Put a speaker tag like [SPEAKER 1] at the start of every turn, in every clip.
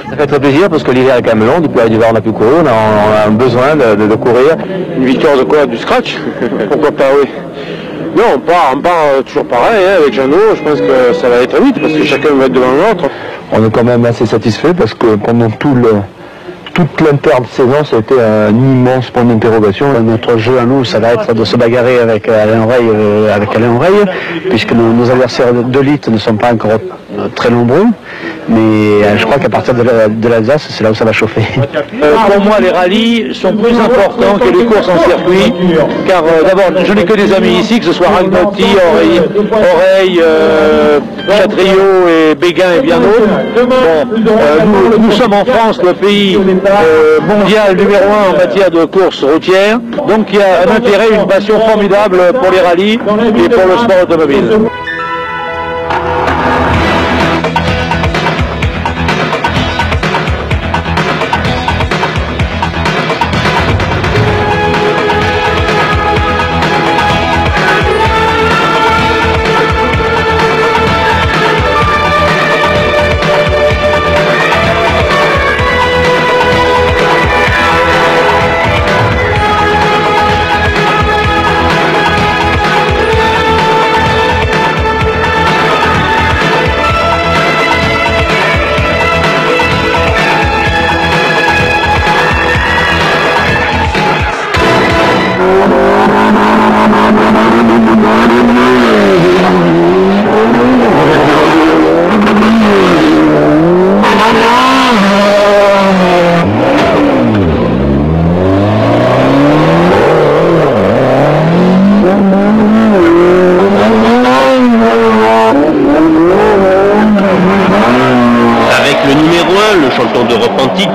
[SPEAKER 1] Ça fait très plaisir parce que l'hiver est quand même long, depuis l'hiver on a pu courir, on a besoin de courir.
[SPEAKER 2] Une victoire de quoi? Du scratch? Pourquoi pas, oui. Non, on part toujours pareil, hein, avec Jeannot, je pense que ça va aller très vite parce que chacun va être devant l'autre.
[SPEAKER 1] On est quand même assez satisfait parce que pendant toute l'inter-saison, ça a été un immense point d'interrogation. Notre jeu à nous, ça va être de se bagarrer avec Alain Oreille, puisque nos adversaires d'élite ne sont pas encore très nombreux. Mais je crois qu'à partir de l'Alsace, c'est là où ça va chauffer.
[SPEAKER 3] Pour moi, les rallyes sont plus importants que les courses en circuit, car d'abord, je n'ai que des amis ici, que ce soit Ragnotti, Oreille, Chatriot et Béguin et bien d'autres. Bon, nous sommes en France le pays mondial numéro 1 en matière de courses routières, donc il y a un intérêt, une passion formidable pour les rallyes et pour le sport automobile.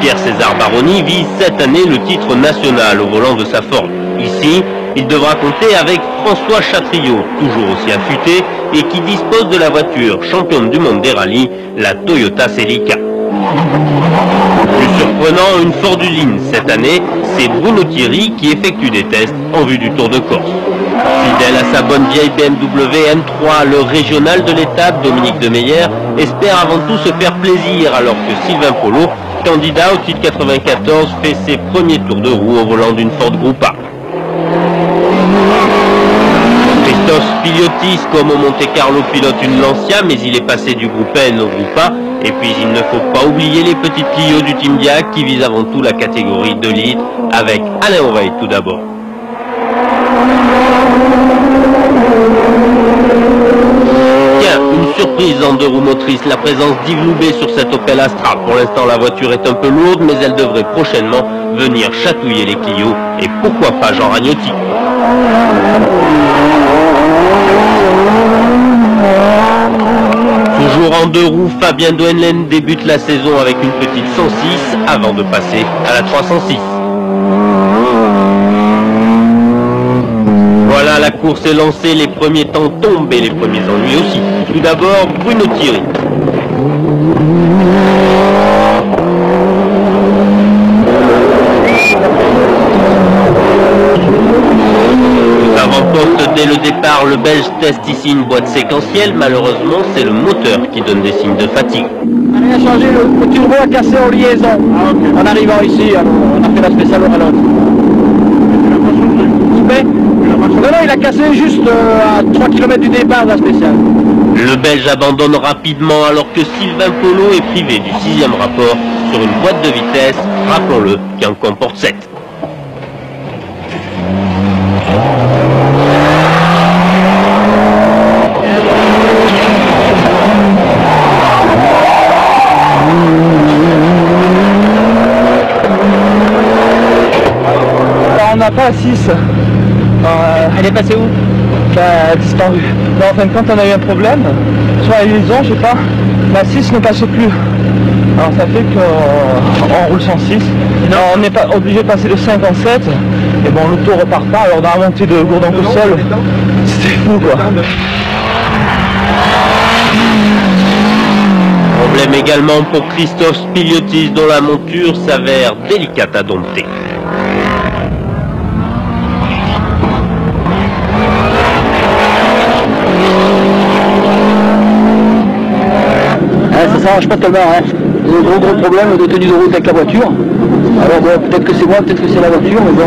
[SPEAKER 4] Pierre-César Baroni vise cette année le titre national au volant de sa Ford. Ici, il devra compter avec François Chatriot, toujours aussi affûté, et qui dispose de la voiture championne du monde des rallyes, la Toyota Celica. Plus surprenant, une Ford usine cette année, c'est Bruno Thierry qui effectue des tests en vue du Tour de Corse. Fidèle à sa bonne vieille BMW M3, le régional de l'étape, Dominique Demeyer, espère avant tout se faire plaisir alors que Sylvain Polo, candidat au titre 94, fait ses premiers tours de roue au volant d'une Ford Groupa. Christophe Spiliotis, comme au Monte Carlo, pilote une Lancia, mais il est passé du groupe N au Groupa. Et puis il ne faut pas oublier les petites Clio du Team Diac qui visent avant tout la catégorie 2 litres, avec Alain Oreille tout d'abord. Une surprise en deux roues motrices, la présence d'Yves Loubet sur cette Opel Astra. Pour l'instant, la voiture est un peu lourde, mais elle devrait prochainement venir chatouiller les Clio. Et pourquoi pas Jean Ragnotti. Toujours en deux roues, Fabien Duenlen débute la saison avec une petite 106 avant de passer à la 306. Voilà, la course est lancée, les premiers temps tombent et les premiers ennuis aussi. Tout d'abord, Bruno Thierry. Avant-poste dès le départ, le Belge teste ici une boîte séquentielle. Malheureusement, c'est le moteur qui donne des signes de fatigue.
[SPEAKER 3] On a changé, le turbo a cassé en liaison. En arrivant ici, on a fait la spéciale au rallonge. Non, il a cassé juste à 3 km du départ de la spéciale.
[SPEAKER 4] Le Belge abandonne rapidement alors que Sylvain Polo est privé du 6e rapport sur une boîte de vitesse, rappelons-le, qui en comporte 7.
[SPEAKER 3] On n'a pas 6. Elle est passée où? Elle a disparu. Mais en fin de compte, on a eu un problème. Soit la liaison, je sais pas. La 6 ne passe plus. Alors ça fait qu'on roule sans 6. On n'est pas obligé de passer le 5 en 7. Et bon, l'auto repart pas. Alors dans la montée de Gourdon-Coussol, c'était fou quoi.
[SPEAKER 4] Problème également pour Christophe Spiliotis dont la monture s'avère délicate à dompter.
[SPEAKER 3] Ça s'arrange pas tellement, hein.
[SPEAKER 1] gros problème de tenue de route avec la voiture. Alors bon, peut-être que c'est moi, peut-être que c'est la voiture, mais bon.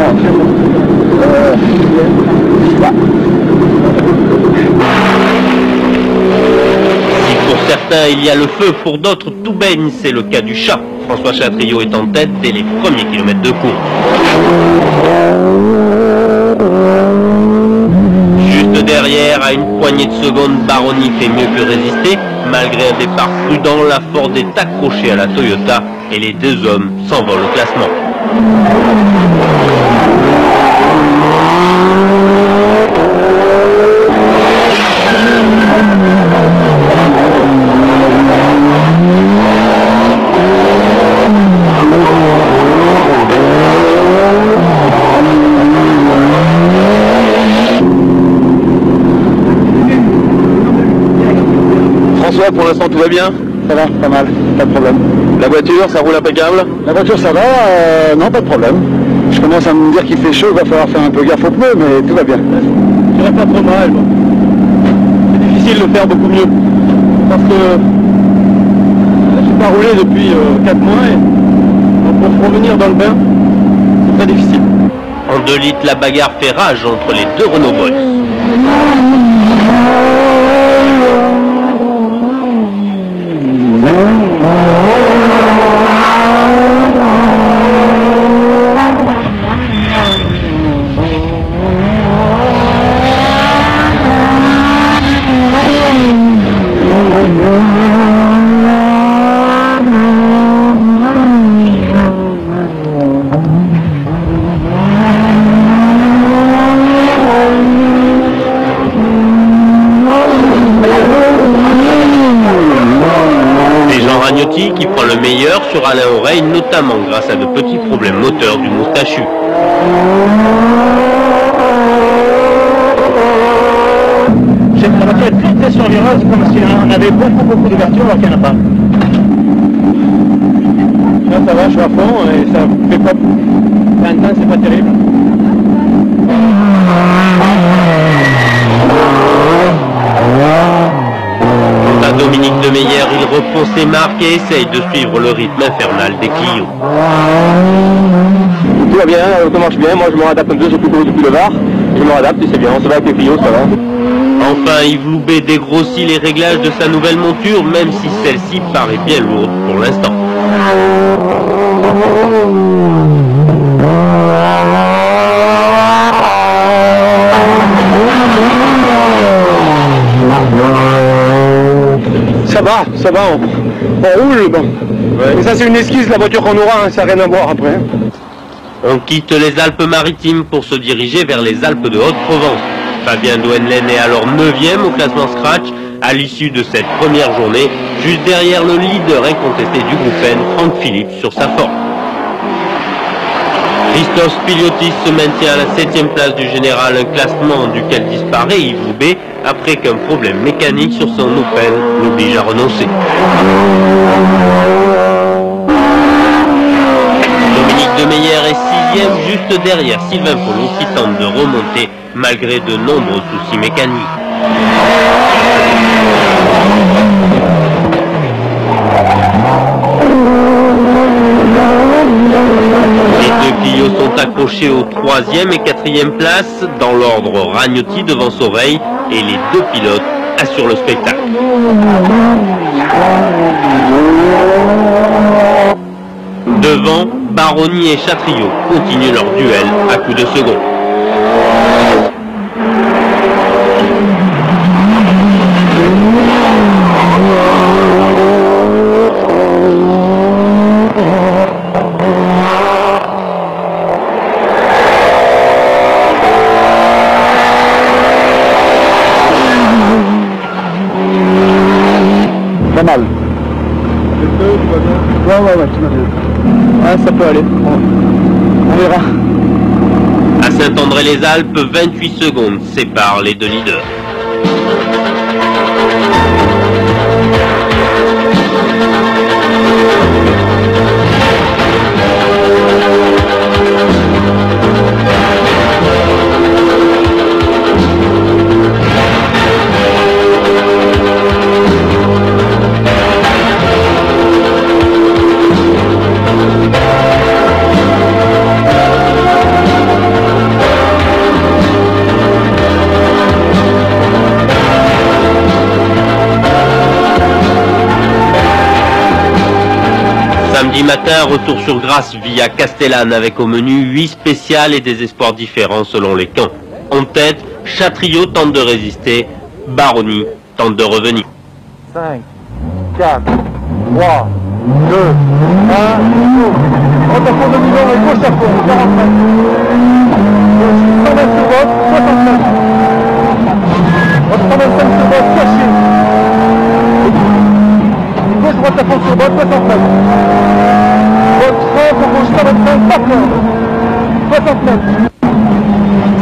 [SPEAKER 4] Si pour certains il y a le feu, pour d'autres tout baigne, c'est le cas du chat. François Chatriot est en tête dès les premiers kilomètres de course. Juste derrière, à une poignée de secondes, Baroni fait mieux que résister. Malgré un départ prudent, la Ford est accrochée à la Toyota et les deux hommes s'envolent au classement.
[SPEAKER 2] François, pour l'instant tout va bien?
[SPEAKER 1] Ça va, pas mal, pas de problème.
[SPEAKER 2] La voiture, ça roule impeccable?
[SPEAKER 1] La voiture ça va, non pas de problème. Je commence à me dire qu'il fait chaud, il va falloir faire un peu gaffe aux pneus, mais tout va bien.
[SPEAKER 3] Je dirais pas trop mal. Bon. C'est difficile de faire beaucoup mieux. Parce que j'ai pas roulé depuis 4 mois et pour revenir dans le bain, c'est très difficile.
[SPEAKER 4] En 2 litres, la bagarre fait rage entre les deux Renault Bolt. Qui prend le meilleur sur Alain Oreille, notamment grâce à de petits problèmes moteurs du moustachu.
[SPEAKER 3] La voiture est très sur virage, comme si on avait beaucoup d'ouverture alors qu'il n'y en a pas. Là ça va, je suis à fond et ça fait pas... Maintenant c'est pas terrible.
[SPEAKER 4] Dominique Demeyer, il reprend ses marques et essaye de suivre le rythme infernal des Clio.
[SPEAKER 2] Tout va bien, ça marche bien, moi je me réadapte un peu, j'ai plus couru depuis le Var, je me réadapte et c'est bien, ça va avec les Clio, ça va.
[SPEAKER 4] Enfin, Yves Loubet dégrossit les réglages de sa nouvelle monture, même si celle-ci paraît bien lourde pour l'instant.
[SPEAKER 2] Ça va, on roule, bon. Ouais. Mais ça c'est une excuse, la voiture qu'on aura, hein, ça n'a rien à voir après.
[SPEAKER 4] On quitte les Alpes-Maritimes pour se diriger vers les Alpes de Haute-Provence. Fabien Douenlen est alors 9e au classement Scratch à l'issue de cette première journée, juste derrière le leader incontesté du groupe N, Franck Philippe, sur sa Ford. Christophe Spiliotis se maintient à la 7e place du général, un classement duquel disparaît Yves Loubet après qu'un problème mécanique sur son Opel l'oblige à renoncer. Dominique Demeyer est 6e juste derrière Sylvain Polo qui tente de remonter malgré de nombreux soucis mécaniques. Les deux Clio sont accrochés aux 3e et 4e places, dans l'ordre Ragnotti devant Sauveil, et les deux pilotes assurent le spectacle. Devant, Baroni et Chatriot continuent leur duel à coups de second.
[SPEAKER 1] Pas mal. Ouais, tout va bien. Ouais, ça peut aller. On verra.
[SPEAKER 4] À Saint-André-les-Alpes, 28 secondes séparent les deux leaders. Samedi matin, retour sur Grasse via Castellane avec au menu 8 spéciales et des espoirs différents selon les camps. En tête, Chatriot tente de résister, Baroni tente de revenir.
[SPEAKER 3] 5, 4, 3, 2, 1, go. Route à fond de million et gauche à fond, 40 mètres. 120 sur botte, 60 mètres. Route 125 sur botte, caché. Gauche, droite à fond sur botte, 60 mètres. Botte 30, pour gauche 125, pas corde. 60 mètres.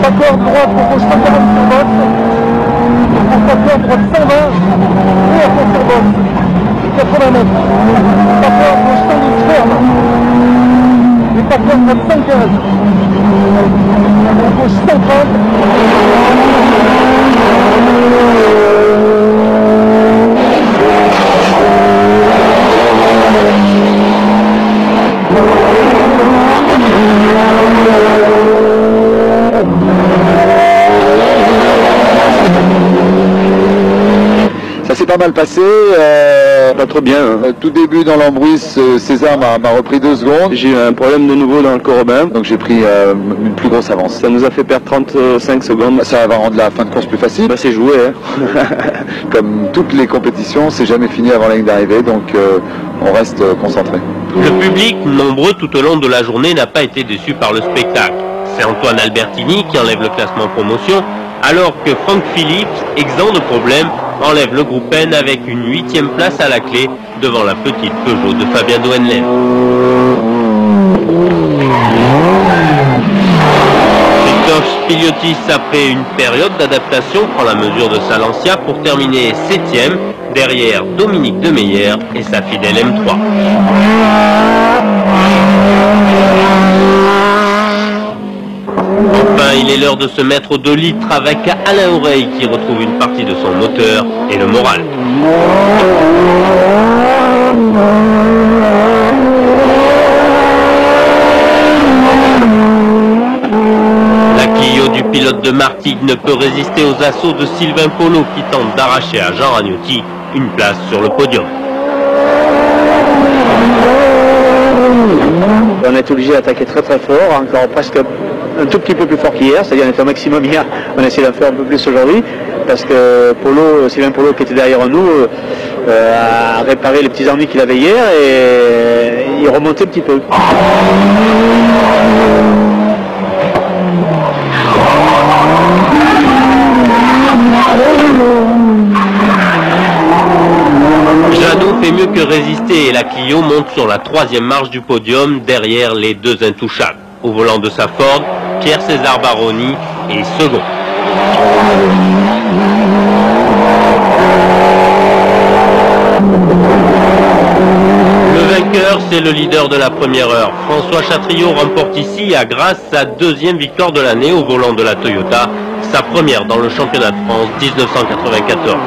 [SPEAKER 3] Pas corde, droite, pour gauche 140 sur botte. Pour pas corde, droite 120. Et à fond sur botte. 80 mètres. Pas corde, gauche 110 ferme. Et pas corde, droite 115. Pour gauche 130.
[SPEAKER 1] Ça s'est pas mal passé,
[SPEAKER 2] Pas trop bien.
[SPEAKER 1] tout début dans l'embrouisse, César m'a repris 2 secondes,
[SPEAKER 2] J'ai eu un problème de nouveau dans le Corobin.
[SPEAKER 1] donc j'ai pris une plus grosse avance.
[SPEAKER 2] Ça nous a fait perdre 35 secondes.
[SPEAKER 1] Ça va rendre la fin de course plus facile.
[SPEAKER 2] Bah, c'est joué, hein.
[SPEAKER 1] Comme toutes les compétitions, c'est jamais fini avant la ligne d'arrivée, donc on reste concentré.
[SPEAKER 4] Le public, nombreux tout au long de la journée, n'a pas été déçu par le spectacle. C'est Antoine Albertini qui enlève le classement promotion, alors que Franck Philippe, exempt de problème, enlève le groupe N avec une 8e place à la clé devant la petite Peugeot de Fabien Doenlen. Christophe Spiliotis, après une période d'adaptation, prend la mesure de sa Lancia pour terminer 7e, derrière Dominique Demeyer et sa fidèle M3. Enfin, il est l'heure de se mettre aux 2 litres avec Alain Oreille qui retrouve une partie de son moteur et le moral. La Clio du pilote de Martigues ne peut résister aux assauts de Sylvain Polo qui tente d'arracher à Jean Ragnotti une place sur le podium.
[SPEAKER 5] On est obligé d'attaquer très très fort, encore presque un tout petit peu plus fort qu'hier, c'est-à-dire on était au maximum hier, on a essayé d'en faire un peu plus aujourd'hui, parce que Sylvain Polo qui était derrière nous a réparé les petits ennuis qu'il avait hier et il remontait un petit peu.
[SPEAKER 4] Jadot fait mieux que résister et la Clio monte sur la 3e marche du podium derrière les 2 intouchables. Au volant de sa Ford, Pierre-César Baroni est second. Le vainqueur, c'est le leader de la première heure. François Chatriot remporte ici à Grasse sa 2e victoire de l'année au volant de la Toyota, sa première dans le championnat de France 1994.